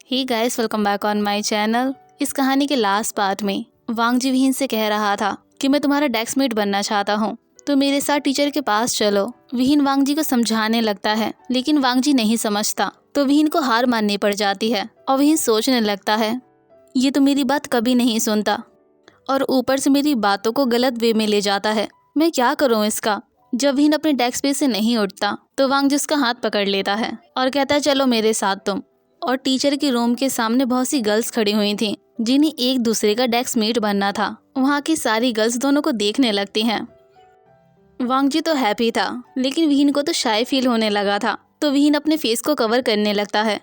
Hey guys, welcome back on my channel. इस कहानी के लास्ट पार्ट में वांग जी विहीन से कह रहा था कि मैं तुम्हारा डेस्कमेट बनना चाहता हूँ, तो मेरे साथ टीचर के पास चलो। विहीन वांग जी को समझाने लगता है, लेकिन वांग जी नहीं समझता, तो विहीन को हार माननी पड़ जाती है और विहीन सोचने लगता है ये तो मेरी बात कभी नहीं सुनता और ऊपर से मेरी बातों को गलत वे में ले जाता है। मैं क्या करूँ इसका। जब विहीन अपने डेस्क पे से नहीं उठता तो वांग जी उसका हाथ पकड़ लेता है और कहता है चलो मेरे साथ तुम। और टीचर के रूम के सामने बहुत सी गर्ल्स खड़ी हुई थीं, जिन्हें एक दूसरे का डेस्कमेट बनना था। वहाँ की सारी गर्ल्स दोनों को देखने लगती हैं। वांग जी तो हैप्पी था, लेकिन विहीन को तो शाय फील होने लगा था, तो विहीन अपने फेस को कवर करने लगता है।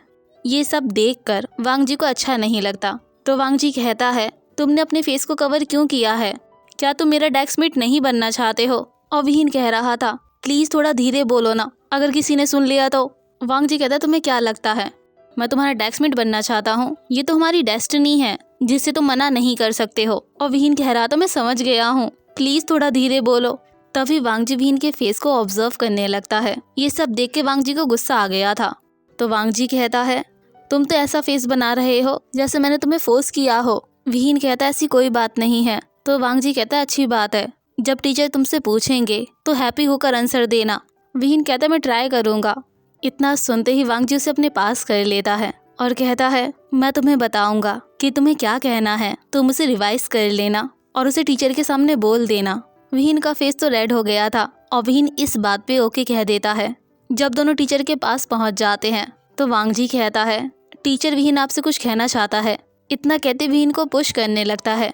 ये सब देखकर वांग जी को अच्छा नहीं लगता, तो वांग जी कहता है तुमने अपने फेस को कवर क्यों किया है? क्या तुम मेरा डेस्कमेट नहीं बनना चाहते हो? और विहीन कह रहा था प्लीज थोड़ा धीरे बोलो ना, अगर किसी ने सुन लिया तो। वांग जी कहता तुम्हें क्या लगता है मैं तुम्हारा डेस्कमेट बनना चाहता हूँ? ये तो हमारी डेस्टिनी है जिससे तुम मना नहीं कर सकते हो। और विहीन कह रहा था मैं समझ गया हूँ, प्लीज थोड़ा धीरे बोलो। तभी वांग जी विहीन के फेस को ऑब्जर्व करने लगता है। ये सब देख के वांग जी को गुस्सा आ गया था, तो वांग जी कहता है तुम तो ऐसा फेस बना रहे हो जैसे मैंने तुम्हें फोर्स किया हो। विहीन कहता है ऐसी कोई बात नहीं है, तो वांग जी कहता है अच्छी बात है, जब टीचर तुमसे पूछेंगे तो हैप्पी होकर आंसर देना। विहीन कहता है मैं ट्राई करूंगा। इतना सुनते ही वांग जी उसे अपने पास कर लेता है और कहता है मैं तुम्हें बताऊंगा कि तुम्हें क्या कहना है, तुम उसे रिवाइज कर लेना और उसे टीचर के सामने बोल देना। विहीन का फेस तो रेड हो गया था और विहीन इस बात पे ओके कह देता है। जब दोनों टीचर के पास पहुंच जाते हैं तो वांग जी कहता है टीचर विहीन आपसे कुछ कहना चाहता है। इतना कहते विहीन को पुश करने लगता है।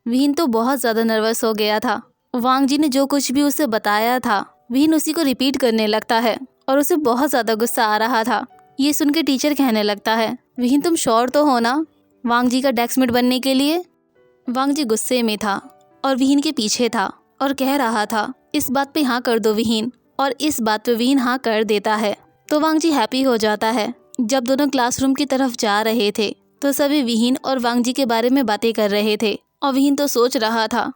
विहीन तो बहुत ज़्यादा नर्वस हो गया था। वांग जी ने जो कुछ भी उसे बताया था विहीन उसी को रिपीट करने लगता है और उसे बहुत ज़्यादा गुस्सा आ रहा था। ये सुन के टीचर कहने लगता है विहीन तुम श्योर तो हो ना वांग जी का डेस्कमेट बनने के लिए? वांग जी गुस्से में था और विहीन के पीछे था और कह रहा था इस बात पे हाँ कर दो विहीन, और इस बात पे विहीन हाँ कर देता है। तो वांग जी हैप्पी हो जाता है। जब दोनों क्लासरूम की तरफ जा रहे थे तो सभी विहीन और वांग जी के बारे में बातें कर रहे थे और विहीन तो सोच रहा था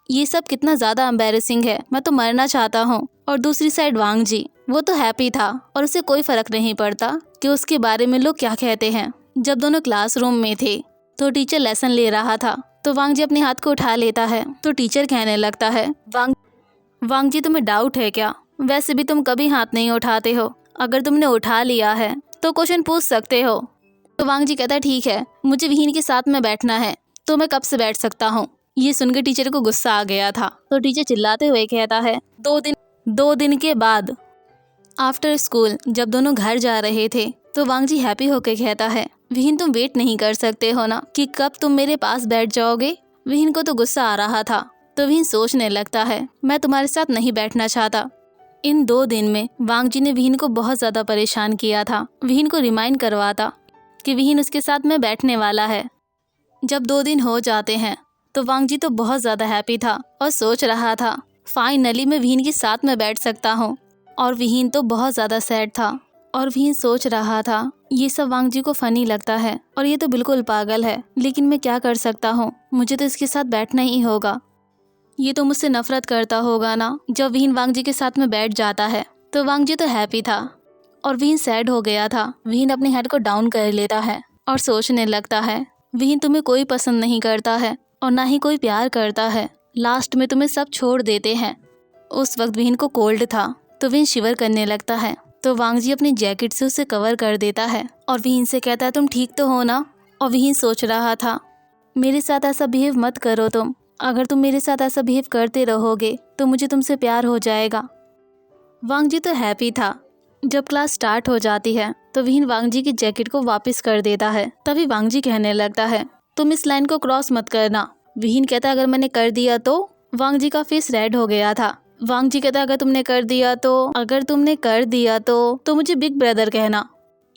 ये सब कितना ज़्यादा एम्बैरेसिंग है, मैं तो मरना चाहता हूँ। और दूसरी साइड वांग जी वो तो हैप्पी था और उसे कोई फर्क नहीं पड़ता कि उसके बारे में लोग क्या कहते हैं। जब दोनों क्लासरूम में थे तो टीचर लेसन ले रहा था, तो वांग जी अपने हाथ को उठा लेता है, तो टीचर कहने लगता है वांग जी तुम्हें डाउट है क्या? वैसे भी तुम कभी हाथ नहीं उठाते हो, अगर तुमने उठा लिया है तो क्वेश्चन पूछ सकते हो। तो वांग जी कहता है ठीक है, मुझे विहीन के साथ में बैठना है, तो मैं कब से बैठ सकता हूँ। ये सुनकर टीचर को गुस्सा आ गया था, तो टीचर चिल्लाते हुए कहता है दो दिन के बाद आफ्टर स्कूल जब दोनों घर जा रहे थे तो वांग जी हैप्पी होकर कहता है विहीन तुम वेट नहीं कर सकते हो ना कि कब तुम मेरे पास बैठ जाओगे? विहीन को तो गुस्सा आ रहा था, तो विहीन सोचने लगता है मैं तुम्हारे साथ नहीं बैठना चाहता। इन 2 दिन में वांग जी ने विहीन को बहुत ज़्यादा परेशान किया था। विहीन को रिमाइंड करवाता कि विहीन उसके साथ में बैठने वाला है। जब 2 दिन हो जाते हैं तो वांग जी तो बहुत ज़्यादा हैप्पी था और सोच रहा था फाइनली मैं विहीन के साथ में बैठ सकता हूँ। और विहीन तो बहुत ज़्यादा सैड था और विहीन सोच रहा था ये सब वांग जी को फ़नी लगता है और ये तो बिल्कुल पागल है, लेकिन मैं क्या कर सकता हूँ, मुझे तो इसके साथ बैठना ही होगा। ये तो मुझसे नफरत करता होगा ना। जब विहीन वांग जी के साथ में बैठ जाता है तो वांग जी तो हैप्पी था और विहीन सैड हो गया था। विहीन अपने हेड को डाउन कर लेता है और सोचने लगता है विहीन तुम्हें कोई पसंद नहीं करता है और ना ही कोई प्यार करता है, लास्ट में तुम्हें सब छोड़ देते हैं। उस वक्त विहीन को कोल्ड था, तो विहीन शिवर करने लगता है, तो वांग जी अपनी जैकेट से उसे कवर कर देता है और विहीन से कहता है तुम ठीक तो हो ना? और विहीन सोच रहा था मेरे साथ ऐसा बिहेव मत करो तुम, अगर तुम मेरे साथ ऐसा बिहेव करते रहोगे तो मुझे तुमसे प्यार हो जाएगा। वांग जी तो हैप्पी था। जब क्लास स्टार्ट हो जाती है तो विहीन वांग जी की जैकेट को वापस कर देता है। तभी वांग जी कहने लगता है तुम इस लाइन को क्रॉस मत करना। विहीन कहता अगर मैंने कर दिया तो? वांग जी का फेस रेड हो गया था। वांग जी कहता अगर तुमने कर दिया तो मुझे बिग ब्रदर कहना।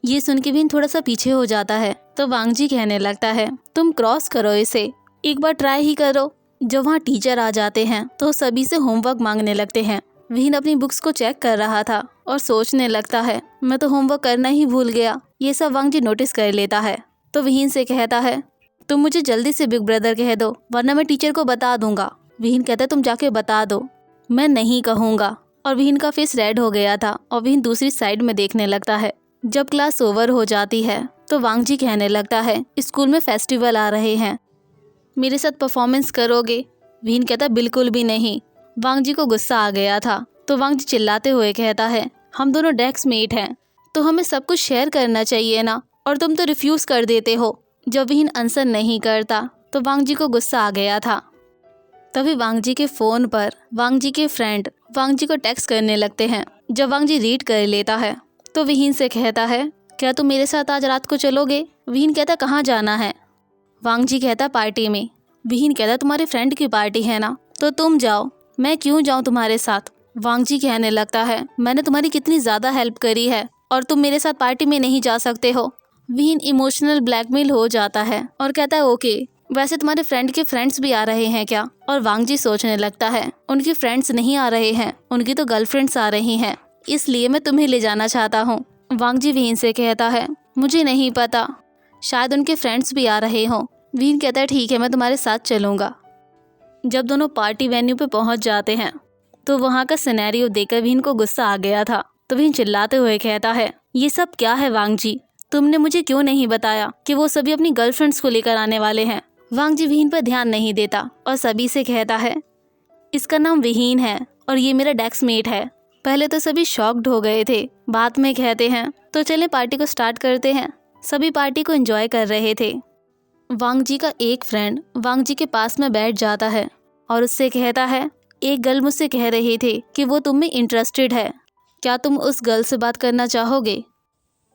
ये सुन के विहीन थोड़ा सा पीछे हो जाता है, तो वांग जी कहने लगता है तुम क्रॉस करो इसे, एक बार ट्राई ही करो। जब वहाँ टीचर आ जाते हैं तो सभी से होमवर्क मांगने लगते हैं। विहीन अपनी बुक्स को चेक कर रहा था और सोचने लगता है मैं तो होमवर्क करना ही भूल गया। ये सब वांग जी नोटिस कर लेता है, तो विहीन से कहता है तुम मुझे जल्दी से बिग ब्रदर कह दो वरना मैं टीचर को बता दूंगा। विहीन कहता है तुम जाके बता दो। मैं नहीं कहूँगा। और विहीन का फेस रेड हो गया था और विहीन दूसरी साइड में देखने लगता है। जब क्लास ओवर हो जाती है तो वांग जी कहने लगता है स्कूल में फेस्टिवल आ रहे हैं, मेरे साथ परफॉर्मेंस करोगे? विहीन कहता बिल्कुल भी नहीं। वांग जी को गुस्सा आ गया था तो वांग जी चिल्लाते हुए कहता है हम दोनों डेस्क मेट हैं तो हमें सब कुछ शेयर करना चाहिए ना, और तुम तो रिफ्यूज़ कर देते हो। जब विहीन आंसर नहीं करता तो वांग जी को गुस्सा आ गया था। तभी वांग जी के फ़ोन पर वांग जी के फ्रेंड वांग जी को टेक्स्ट करने लगते हैं। जब वांग जी रीड कर लेता है तो विहीन से कहता है क्या तुम मेरे साथ आज रात को चलोगे? विहीन कहता कहाँ जाना है? वांग जी कहता पार्टी में। विहीन कहता तुम्हारे फ्रेंड की पार्टी है ना, तो तुम जाओ, मैं क्यों जाऊँ तुम्हारे साथ? वांग जी कहने लगता है मैंने तुम्हारी कितनी ज़्यादा हेल्प करी है और तुम मेरे साथ पार्टी में नहीं जा सकते हो। विहीन इमोशनल ब्लैकमेल हो जाता है और कहता है ओके, वैसे तुम्हारे फ्रेंड के फ्रेंड्स भी आ रहे हैं क्या? और वांग जी सोचने लगता है उनके फ्रेंड्स नहीं आ रहे हैं, उनकी तो गर्लफ्रेंड्स आ रही हैं, इसलिए मैं तुम्हें ले जाना चाहता हूँ। वांग जी विहीन से कहता है मुझे नहीं पता, शायद उनके फ्रेंड्स भी आ रहे हों। विहीन कहता है ठीक है, मैं तुम्हारे साथ चलूँगा। जब दोनों पार्टी वेन्यू पे पहुँच जाते हैं तो वहाँ का सिनेरियो देखकर विहीन को गुस्सा आ गया था। तो विहीन चिल्लाते हुए कहता है ये सब क्या है वांग जी, तुमने मुझे क्यों नहीं बताया कि वो सभी अपनी गर्लफ्रेंड्स को लेकर आने वाले हैं? वांग जी विहीन पर ध्यान नहीं देता और सभी से कहता है इसका नाम विहीन है और ये मेरा डेस्क मेट है। पहले तो सभी शॉक्ड हो गए थे, बाद में कहते हैं तो चले पार्टी को स्टार्ट करते हैं। सभी पार्टी को एंजॉय कर रहे थे। वांग जी का एक फ्रेंड वांग जी के पास में बैठ जाता है और उससे कहता है एक गर्ल मुझसे कह रही थी कि वो तुम में इंटरेस्टेड है, क्या तुम उस गर्ल से बात करना चाहोगे?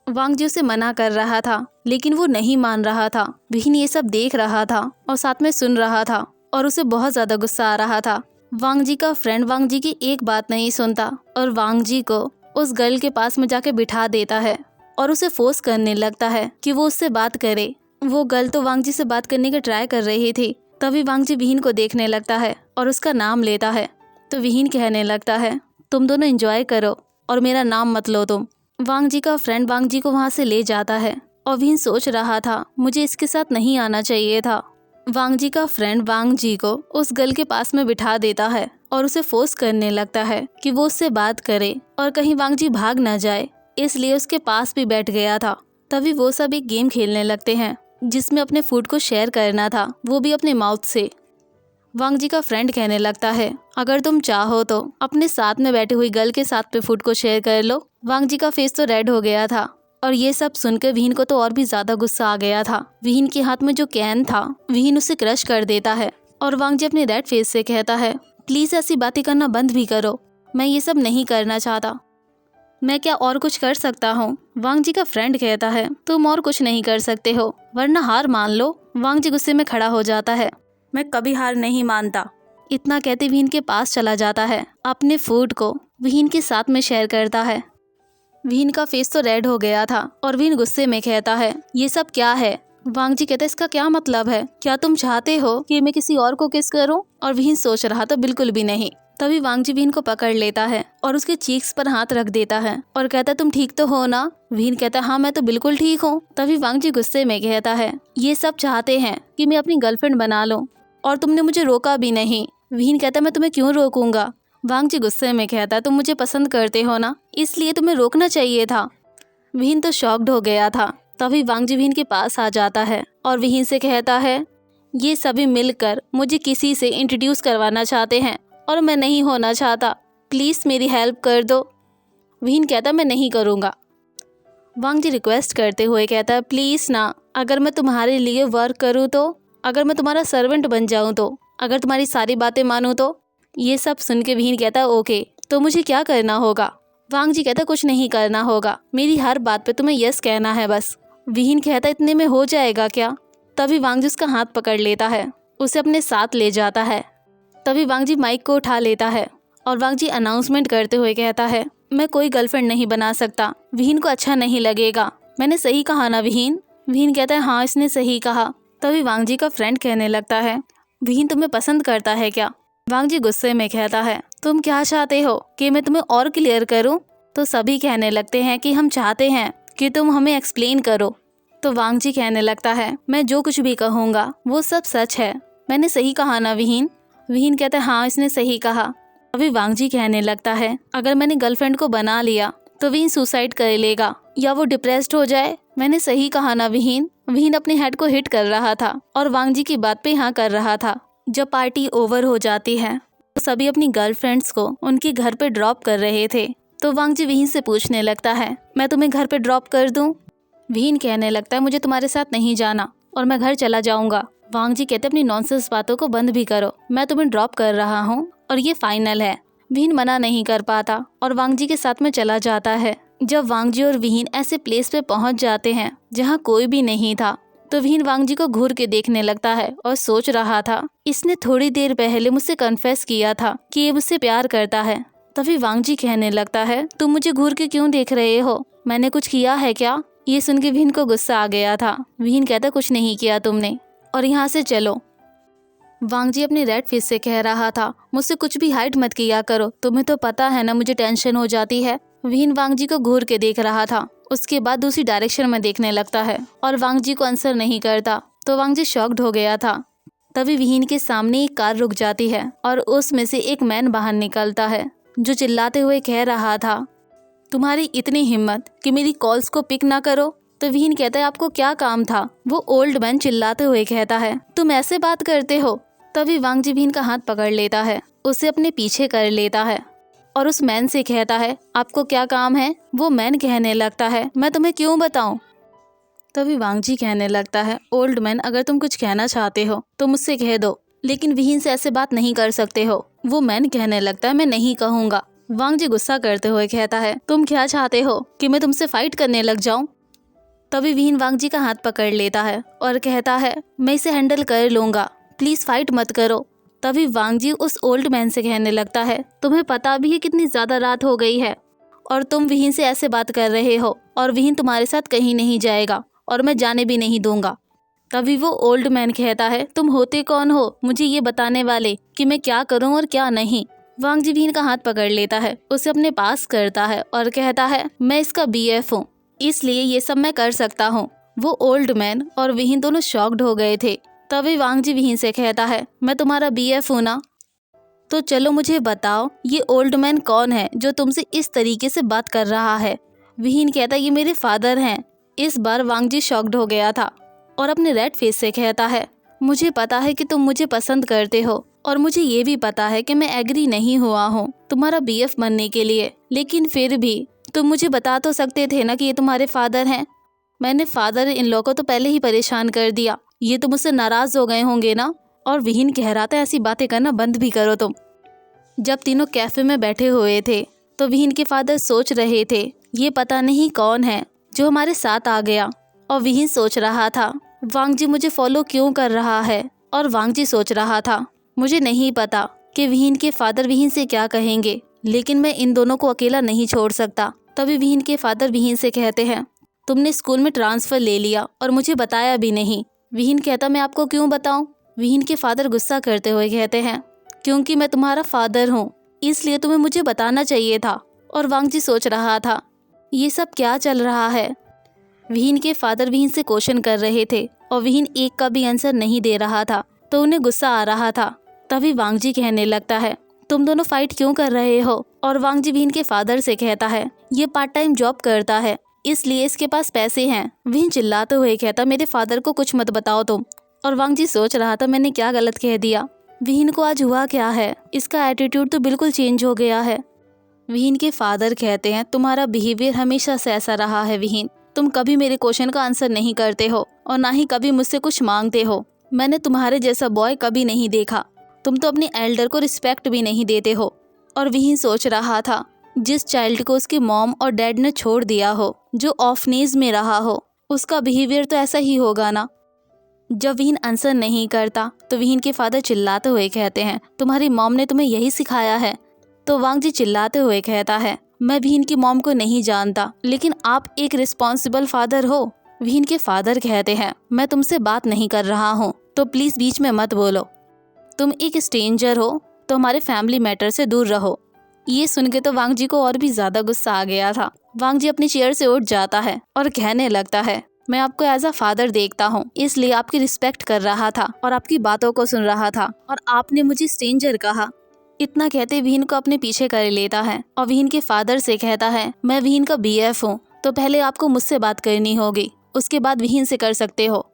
वांग जी उसे मना कर रहा था लेकिन वो नहीं मान रहा था। विहीन ये सब देख रहा था और साथ में सुन रहा था और उसे बहुत ज़्यादा गुस्सा आ रहा था। वांग जी का फ्रेंड वांग जी की एक बात नहीं सुनता और वांग जी को उस गर्ल के पास में जाके बिठा देता है और उसे फोर्स करने लगता है कि वो उससे बात करे। वो गर्ल तो वांग जी से बात करने की ट्राई कर रही थी। तभी वांग जी विहीन को देखने लगता है और उसका नाम लेता है। तो विहीन कहने लगता है तुम दोनों एंजॉय करो और मेरा नाम मत लो तुम। वांग जी का फ्रेंड वांग जी को वहाँ से ले जाता है और विहीन सोच रहा था मुझे इसके साथ नहीं आना चाहिए था। वांग जी का फ्रेंड वांग जी को उस गर्ल के पास में बिठा देता है और उसे फोर्स करने लगता है कि वो उससे बात करे और कहीं वांग जी भाग ना जाए, इसलिए उसके पास भी बैठ गया था। तभी वो सब एक गेम खेलने लगते हैं जिसमें अपने फूड को शेयर करना था, वो भी अपने माउथ से। वांग जी का फ्रेंड कहने लगता है अगर तुम चाहो तो अपने साथ में बैठी हुई गर्ल के साथ पे फूड को शेयर कर लो। वांग जी का फेस तो रेड हो गया था और ये सब सुनकर विहीन को तो और भी ज्यादा गुस्सा आ गया था। विहीन के हाथ में जो कैन था विहीन उसे क्रश कर देता है और वांग जी अपने रेड फेस से कहता है प्लीज ऐसी बातें करना बंद भी करो, मैं ये सब नहीं करना चाहता, मैं क्या और कुछ कर सकता हूँ? वांग जी का फ्रेंड कहता है तुम और कुछ नहीं कर सकते हो वरना हार मान लो। वांग जी गुस्से में खड़ा हो जाता है मैं कभी हार नहीं मानता। इतना कहते विहीन के पास चला जाता है, अपने फूड को विहीन के साथ में शेयर करता है। विहीन का फेस तो रेड हो गया था और विहीन गुस्से में कहता है ये सब क्या है? वांग जी कहता है इसका क्या मतलब है, क्या तुम चाहते हो कि मैं किसी और को किस करूं? और विहीन सोच रहा था बिल्कुल भी नहीं। तभी वांग जी विहीन को पकड़ लेता है और उसके चीक्स पर हाथ रख देता है और कहता है तुम ठीक तो हो ना? विहीन कहता है हाँ मैं तो बिल्कुल ठीक हूँ। तभी वांग जी गुस्से में कहता है ये सब चाहते हैं कि मैं अपनी गर्लफ्रेंड बना लूं और तुमने मुझे रोका भी नहीं। विहीन कहता है मैं तुम्हें क्यों रोकूंगा? वांग जी गुस्से में कहता है तुम मुझे पसंद करते हो ना, इसलिए तुम्हें रोकना चाहिए था। विहीन तो शॉक्ड हो गया था। तभी वांग जी विहीन के पास आ जाता है और विहीन से कहता है ये सभी मिलकर मुझे किसी से इंट्रोड्यूस करवाना चाहते हैं और मैं नहीं होना चाहता, प्लीज़ मेरी हेल्प कर दो। विहीन कहता मैं नहीं करूँगा। वांग जी रिक्वेस्ट करते हुए कहता है प्लीज़ ना, अगर मैं तुम्हारे लिए वर्क करूँ तो, अगर मैं तुम्हारा सर्वेंट बन जाऊँ तो, अगर तुम्हारी सारी बातें मानूँ तो। ये सब सुन के विहीन कहता है ओके तो मुझे क्या करना होगा? वांग जी कहता कुछ नहीं करना होगा, मेरी हर बात पे तुम्हें यस कहना है बस। विहीन कहता इतने में हो जाएगा क्या? तभी वांग जी उसका हाथ पकड़ लेता है, उसे अपने साथ ले जाता है। तभी वांग जी माइक को उठा लेता है और वांग जी अनाउंसमेंट करते हुए कहता है मैं कोई गर्लफ्रेंड नहीं बना सकता, विहीन को अच्छा नहीं लगेगा। मैंने सही कहा ना विहीन? विहीन कहता है हाँ इसने सही कहा। तभी वांग जी का फ्रेंड कहने लगता है विहीन तुम्हें पसंद करता है क्या? वांग जी गुस्से में कहता है तुम क्या चाहते हो कि मैं तुम्हें और क्लियर करूं? तो सभी कहने लगते हैं कि हम चाहते हैं कि तुम हमें एक्सप्लेन करो। तो वांग जी कहने लगता है मैं जो कुछ भी कहूँगा वो सब सच है, मैंने सही कहा ना विहीन? विहीन कहता है हाँ इसने सही कहा। अभी वांग जी कहने लगता है अगर मैंने गर्लफ्रेंड को बना लिया तो विहीन सुसाइड कर लेगा या वो डिप्रेस्ड हो जाए मैंने सही कहा ना विहीन? विहीन अपने हेड को हिट कर रहा था और वांग जी की बात पे हाँ कर रहा था। जब पार्टी ओवर हो जाती है तो सभी अपनी गर्लफ्रेंड्स को उनके घर पे ड्रॉप कर रहे थे, तो वांग जी विहीन से पूछने लगता है, मैं तुम्हें घर पे ड्रॉप कर दूं? विहीन कहने लगता है, मुझे तुम्हारे साथ नहीं जाना और मैं घर चला जाऊंगा। वांग जी कहते, अपनी नॉनसेंस बातों को बंद भी करो, मैं तुम्हें ड्रॉप कर रहा हूँ और ये फाइनल है। विहीन मना नहीं कर पाता और वांग जी के साथ में चला जाता है। जब वांग जी और विहीन ऐसे प्लेस पे पहुंच जाते हैं जहाँ कोई भी नहीं था, तो विहीन वांग जी को घूर के देखने लगता है और सोच रहा था, इसने थोड़ी देर पहले मुझसे कन्फेस किया था कि ये मुझसे प्यार करता है। तभी वांग जी कहने लगता है, तुम मुझे घूर के क्यों देख रहे हो? मैंने कुछ किया है क्या? ये सुन के विहीन को गुस्सा आ गया था। विहीन कहता, कुछ नहीं किया तुमने और यहाँ से चलो। वांग जी अपनी रेड फेस से कह रहा था, मुझसे कुछ भी हाइड मत किया करो, तुम्हें तो पता है ना मुझे टेंशन हो जाती है। विहीन वांग जी को घूर के देख रहा था, उसके बाद दूसरी डायरेक्शन में देखने लगता है और वांग जी को आंसर नहीं करता, तो वांग जी शॉक्ड हो गया था। तभी विहीन के सामने एक कार रुक जाती है और उसमें से एक मैन बाहर निकलता है जो चिल्लाते हुए कह रहा था, तुम्हारी इतनी हिम्मत कि मेरी कॉल्स को पिक ना करो? तो विहीन कहता है, आपको क्या काम था? वो ओल्ड मैन चिल्लाते हुए कहता है, तुम ऐसे बात करते हो? तभी वांग जी विहीन का हाथ पकड़ लेता है, उसे अपने पीछे कर लेता है और उस मैन से कहता है, आपको क्या काम है? वो मैन कहने लगता है, मैं तुम्हें क्यों बताऊं? तभी वांग जी कहने लगता है, ओल्ड मैन, अगर तुम कुछ कहना चाहते हो तो मुझसे कह दो, लेकिन विहीन से ऐसे बात नहीं कर सकते हो। वो मैन कहने लगता है, मैं नहीं कहूँगा। वांग जी गुस्सा करते हुए कहता है, तुम क्या चाहते हो कि मैं तुमसे फाइट करने लग जाऊं? तभी विहीन वांग जी का हाथ पकड़ लेता है और कहता है, मैं इसे हैंडल कर लूंगा, प्लीज फाइट मत करो। तभी वांग जी उस ओल्ड मैन से कहने लगता है, तुम्हें पता भी है कितनी ज्यादा रात हो गई है और तुम विहीन से ऐसे बात कर रहे हो और विहीन तुम्हारे साथ कहीं नहीं जाएगा और मैं जाने भी नहीं दूंगा। तभी वो ओल्ड मैन कहता है, तुम होते कौन हो मुझे ये बताने वाले कि मैं क्या करूं और क्या नहीं? वांग जी विहीन का हाथ पकड़ लेता है, उसे अपने पास करता है और कहता है, मैं इसका BF हूँ, इसलिए ये सब मैं कर सकता हूँ। वो ओल्ड मैन और विहीन दोनों शॉक्ड हो गए थे। तभी वांग जी विहीन से कहता है, मैं तुम्हारा BF हूँ ना? तो चलो मुझे बताओ, ये ओल्ड मैन कौन है जो तुमसे इस तरीके से बात कर रहा है? विहीन कहता है, ये मेरे फादर हैं। इस बार वांग जी शॉक्ड हो गया था और अपने रेड फेस से कहता है, मुझे पता है कि तुम मुझे पसंद करते हो और मुझे ये भी पता है कि मैं एग्री नहीं हुआ हूँ तुम्हारा BF बनने के लिए, लेकिन फिर भी तुम मुझे बता तो सकते थे ना कि ये तुम्हारे फादर हैं। मैंने फादर इन लॉ को तो पहले ही परेशान कर दिया, ये तो मुझसे नाराज हो गए होंगे ना? और विहीन कह रहा था, ऐसी बातें करना बंद भी करो तुम। जब तीनों कैफे में बैठे हुए थे तो विहीन के फादर सोच रहे थे, ये पता नहीं कौन है जो हमारे साथ आ गया। और विहीन सोच रहा था, वांग जी मुझे फॉलो क्यों कर रहा है? और वांग जी सोच रहा था, मुझे नहीं पता कि विहीन के फादर विहीन से क्या कहेंगे, लेकिन मैं इन दोनों को अकेला नहीं छोड़ सकता। तभी विहीन के फादर विहीन से कहते हैं, तुमने स्कूल में ट्रांसफर ले लिया और मुझे बताया भी नहीं। विहीन कहता, मैं आपको क्यों बताऊं? विहीन के फादर गुस्सा करते हुए कहते हैं, क्योंकि मैं तुम्हारा फादर हूँ, इसलिए तुम्हें मुझे बताना चाहिए था। और वांग जी सोच रहा था, ये सब क्या चल रहा है? विहीन के फादर विहीन से क्वेश्चन कर रहे थे और विहीन एक का भी आंसर नहीं दे रहा था, तो उन्हें गुस्सा आ रहा था। तभी वांग जी कहने लगता है, तुम दोनों फाइट क्यों कर रहे हो? और वांग जी विहीन के फादर से कहता है, ये पार्ट टाइम जॉब करता है, इसलिए इसके पास पैसे हैं। विहीन चिल्लाते हुए कहता, मेरे फादर को कुछ मत बताओ तुम। और वांग जी सोच रहा था, मैंने क्या गलत कह दिया? विहीन को आज हुआ क्या है? इसका एटीट्यूड तो बिल्कुल चेंज हो गया है। विहीन के फादर कहते हैं, तुम्हारा बिहेवियर हमेशा से ऐसा रहा है विहीन, तुम कभी मेरे क्वेश्चन का आंसर नहीं करते हो और ना ही कभी मुझसे कुछ मांगते हो। मैंने तुम्हारे जैसा बॉय कभी नहीं देखा, तुम तो अपने एल्डर को रिस्पेक्ट भी नहीं देते हो। और विहीन सोच रहा था, जिस चाइल्ड को उसके मॉम और डैड ने छोड़ दिया हो, जो ऑफनेज में रहा हो, उसका बिहेवियर तो ऐसा ही होगा ना। जब विहीन आंसर नहीं करता तो विहीन के फादर चिल्लाते हुए कहते हैं, तुम्हारी मॉम ने तुम्हें यही सिखाया है? तो वांग जी चिल्लाते हुए कहता है, मैं विहीन की मॉम को नहीं जानता, लेकिन आप एक रिस्पॉन्सिबल फादर हो। विहीन के फादर कहते हैं, मैं तुमसे बात नहीं कर रहा हूँ, तो प्लीज बीच में मत बोलो। तुम एक स्ट्रेंजर हो तो हमारे फैमिली मैटर से दूर रहो। ये सुन के तो वांग जी को और भी ज्यादा गुस्सा आ गया था। वांग जी अपनी चेयर से उठ जाता है और कहने लगता है, मैं आपको एज अ फादर देखता हूँ, इसलिए आपकी रिस्पेक्ट कर रहा था और आपकी बातों को सुन रहा था, और आपने मुझे स्ट्रेंजर कहा। इतना कहते विहीन को अपने पीछे कर लेता है और विहीन के फादर से कहता है, मैं विहीन का BF हूँ, तो पहले आपको मुझसे बात करनी होगी। उसके बाद विहीन से कर सकते हो।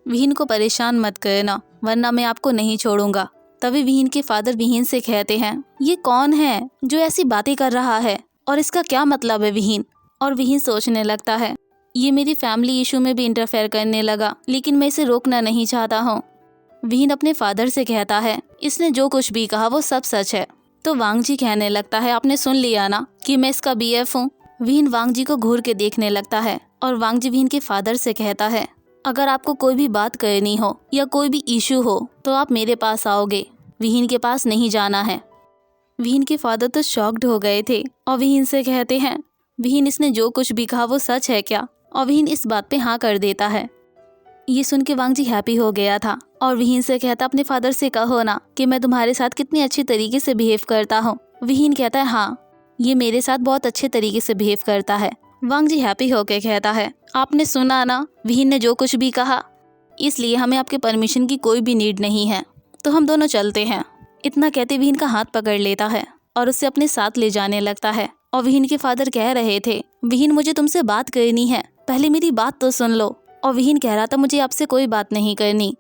विहीन को परेशान मत करना वरना मैं आपको नहीं छोड़ूंगा। तभी विहीन के फादर विहीन से कहते हैं, ये कौन है जो ऐसी बातें कर रहा है और इसका क्या मतलब है विहीन। और विहीन सोचने लगता है, ये मेरी फैमिली इशू में भी इंटरफेयर करने लगा, लेकिन मैं इसे रोकना नहीं चाहता हूँ। विहीन अपने फादर से कहता है, इसने जो कुछ भी कहा वो सब सच है। तो वांग जी कहने लगता है, आपने सुन लिया ना कि मैं इसका BF हूँ। विहीन वांग जी को घूर के देखने लगता है और वांग जी विहीन के फादर से कहता है, अगर आपको कोई भी बात करनी हो या कोई भी इशू हो तो आप मेरे पास आओगे, विहीन के पास नहीं जाना है। विहीन के फादर तो शॉक्ड हो गए थे और विहीन से कहते हैं, विहीन इसने जो कुछ भी कहा वो सच है क्या। और विहीन इस बात पे हाँ कर देता है। ये सुन के वांग जी हैप्पी हो गया था और विहीन से कहता, अपने फादर से कहो ना कि मैं तुम्हारे साथ कितनी अच्छी तरीके से बिहेव करता हूँ। विहीन कहता है, हाँ ये मेरे साथ बहुत अच्छे तरीके से बिहेव करता है। वांग जी हैप्पी होके कहता है, आपने सुना ना विहीन ने जो कुछ भी कहा, इसलिए हमें आपके परमिशन की कोई भी नीड नहीं है, तो हम दोनों चलते हैं। इतना कहते विहीन का हाथ पकड़ लेता है और उसे अपने साथ ले जाने लगता है। और विहीन के फादर कह रहे थे, विहीन मुझे तुमसे बात करनी है, पहले मेरी बात तो सुन लो। और विहीन कह रहा था, मुझे आपसे कोई बात नहीं करनी।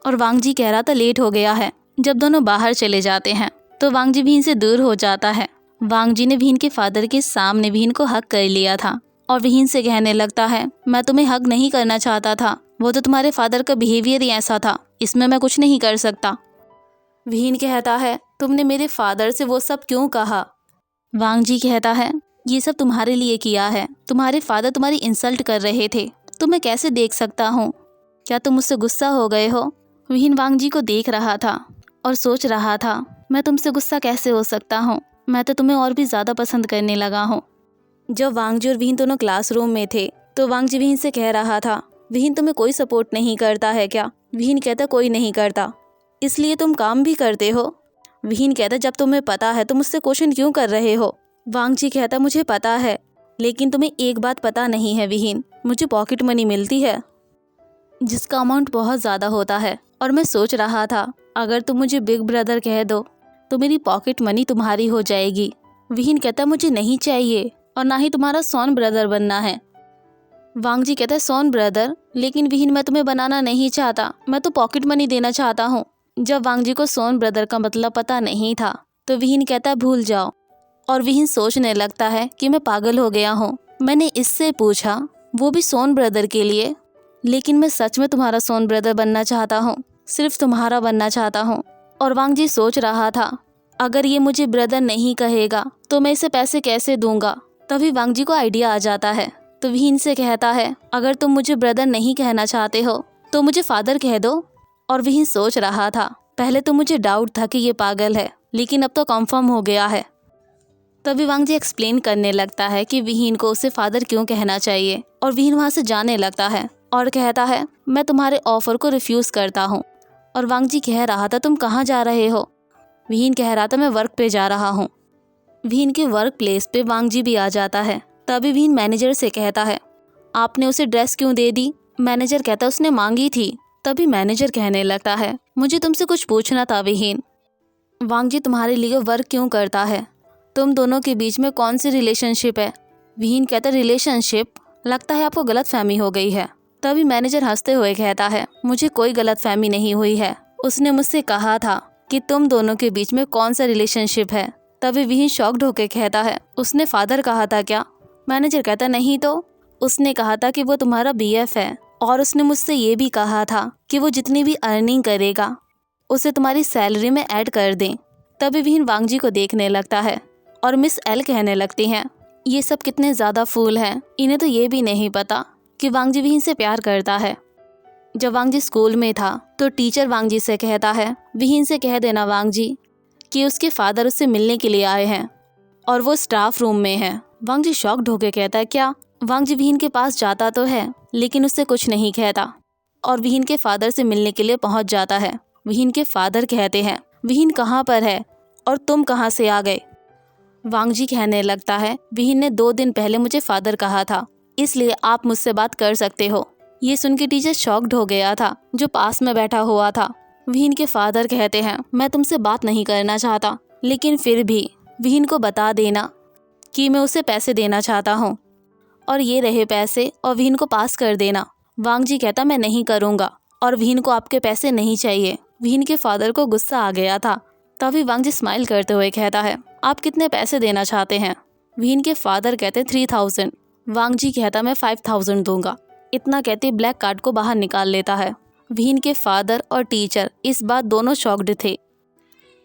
और वांग जी कह रहा था, लेट हो गया है। जब दोनों बाहर चले जाते हैं तो वांग जी विहीन से दूर हो जाता है। वांग जी ने विहीन के फादर के सामने विहीन को हक कर लिया था और विहीन से कहने लगता है, मैं तुम्हें हक नहीं करना चाहता था, वो तो तुम्हारे फादर का बिहेवियर ही ऐसा था, इसमें मैं कुछ नहीं कर सकता। विहीन कहता है, तुमने मेरे फादर से वो सब क्यों कहा। वांग जी कहता है, ये सब तुम्हारे लिए किया है, तुम्हारे फादर तुम्हारी इंसल्ट कर रहे थे, तो मैं कैसे देख सकता हूँ, क्या तुम मुझसे गुस्सा हो गए हो। विहीन वांग जी को देख रहा था और सोच रहा था, मैं तुमसे गुस्सा कैसे हो सकता हूँ, मैं तो तुम्हें और भी ज़्यादा पसंद करने लगा हूँ। जब वांग जी और विहीन दोनों क्लासरूम में थे तो वांग जी विहीन से कह रहा था, विहीन तुम्हें कोई सपोर्ट नहीं करता है क्या। विहीन कहता, कोई नहीं करता, इसलिए तुम काम भी करते हो। विहीन कहता, जब तुम्हें पता है तो मुझसे क्वेश्चन क्यों कर रहे हो। वांग जी कहता, मुझे पता है, लेकिन तुम्हें एक बात पता नहीं है विहीन, मुझे पॉकेट मनी मिलती है जिसका अमाउंट बहुत ज़्यादा होता है, और मैं सोच रहा था अगर तुम मुझे बिग ब्रदर कह दो तो मेरी पॉकेट मनी तुम्हारी हो जाएगी। विहीन कहता, मुझे नहीं चाहिए और ना ही तुम्हारा सोन ब्रदर बनना है। वांग जी कहता है, सोन ब्रदर, लेकिन विहीन मैं तुम्हें बनाना नहीं चाहता, मैं तो पॉकेट मनी देना चाहता हूँ। जब वांग जी को सोन ब्रदर का मतलब पता नहीं था तो विहीन कहता है, भूल जाओ। और विहीन सोचने लगता है कि मैं पागल हो गया हूँ, मैंने इससे पूछा वो भी सोन ब्रदर के लिए, लेकिन मैं सच में तुम्हारा सोन ब्रदर बनना चाहता हूँ, सिर्फ तुम्हारा बनना चाहता हूँ। और वांग जी सोच रहा था, अगर ये मुझे ब्रदर नहीं कहेगा तो मैं इसे पैसे कैसे दूंगा। तभी वांग जी को आइडिया आ जाता है, तो विहीन से कहता है, अगर तुम मुझे ब्रदर नहीं कहना चाहते हो तो मुझे फादर कह दो। और विहीन सोच रहा था, पहले तो मुझे डाउट था कि ये पागल है, लेकिन अब तो कंफर्म हो गया है। तभी वांग जी एक्सप्लेन करने लगता है कि विहीन को उसे फादर क्यों कहना चाहिए। और विहीन वहाँ से जाने लगता है और कहता है, मैं तुम्हारे ऑफर को रिफ्यूज़ करता हूँ। और वांग जी कह रहा था, तुम कहाँ जा रहे हो। विहीन कह रहा था, मैं वर्क पे जा रहा हूँ। विहीन के वर्क प्लेस पे वांग जी भी आ जाता है। तभी विहीन मैनेजर से कहता है, आपने उसे ड्रेस क्यों दे दी। मैनेजर कहता, उसने मांगी थी। तभी मैनेजर कहने लगता है, मुझे तुमसे कुछ पूछना था विहीन, वांग जी तुम्हारे लिए वर्क क्यों करता है, तुम दोनों के बीच में कौन सी रिलेशनशिप है। विहीन कहता, रिलेशनशिप, लगता है आपको गलतफहमी हो गई है। तभी मैनेजर हंसते हुए कहता है, मुझे कोई गलतफहमी नहीं हुई है, उसने मुझसे कहा था कि तुम दोनों के बीच में कौन सा रिलेशनशिप है। तभी विहीन शॉक्ड होकर कहता है, उसने फादर कहा था क्या। मैनेजर कहता, नहीं तो, उसने कहा था कि वो तुम्हारा BF है और उसने मुझसे ये भी कहा था कि वो जितनी भी अर्निंग करेगा उसे तुम्हारी सैलरी में ऐड कर दें। तभी विहीन वांग जी को देखने लगता है और मिस एल कहने लगती हैं, ये सब कितने ज़्यादा फूल हैं, इन्हें तो ये भी नहीं पता कि वांग जी विहीन से प्यार करता है। जब वांग जी स्कूल में था तो टीचर वांग जी से कहता है, विहीन से कह देना वांग जी कि उसके फादर उससे मिलने के लिए आए हैं और वो स्टाफ रूम में है। वांग जी शॉक्ड होकर कहता है, क्या। वांग जी विहीन के पास जाता तो है लेकिन उससे कुछ नहीं कहता और विहीन के फादर से मिलने के लिए पहुंच जाता है। विहीन के फादर कहते हैं, विहीन कहाँ पर है और तुम कहाँ से आ गए। वांग जी कहने लगता है, विहीन ने 2 दिन पहले मुझे फादर कहा था, इसलिए आप मुझसे बात कर सकते हो। ये सुन के टीचर शॉक्ड हो गया था जो पास में बैठा हुआ था। विहीन के फादर कहते हैं, मैं तुमसे बात नहीं करना चाहता, लेकिन फिर भी विहीन को बता देना कि मैं उसे पैसे देना चाहता हूँ। और ये रहे पैसे और विहीन को पास कर देना। वांग जी कहता मैं नहीं करूँगा और विहीन को आपके पैसे नहीं चाहिए। विहीन के फादर को गुस्सा आ गया था। तभी वांग जी स्माइल करते हुए कहता है आप कितने पैसे देना चाहते हैं। विहीन के फादर कहते 3000। वांग जी कहता मैं 5000 दूंगा। इतना कहते ब्लैक कार्ड को बाहर निकाल लेता है। विहीन के फादर और टीचर इस बात दोनों शॉक्ड थे।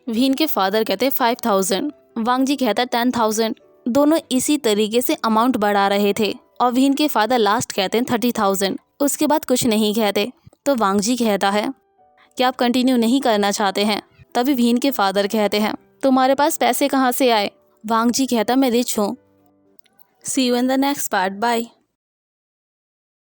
विहीन के फादर कहते 5000। वांग जी कहता 10000। दोनों इसी तरीके से अमाउंट बढ़ा रहे थे और विहीन के फादर लास्ट कहते हैं 30000। उसके बाद कुछ नहीं कहते। तो वांग जी कहता है कि आप कंटिन्यू नहीं करना चाहते हैं। तभी विहीन के फादर कहते हैं तुम्हारे पास पैसे कहाँ से आए। वांग जी कहता मैं रिच हूँ। See you in the next part. Bye.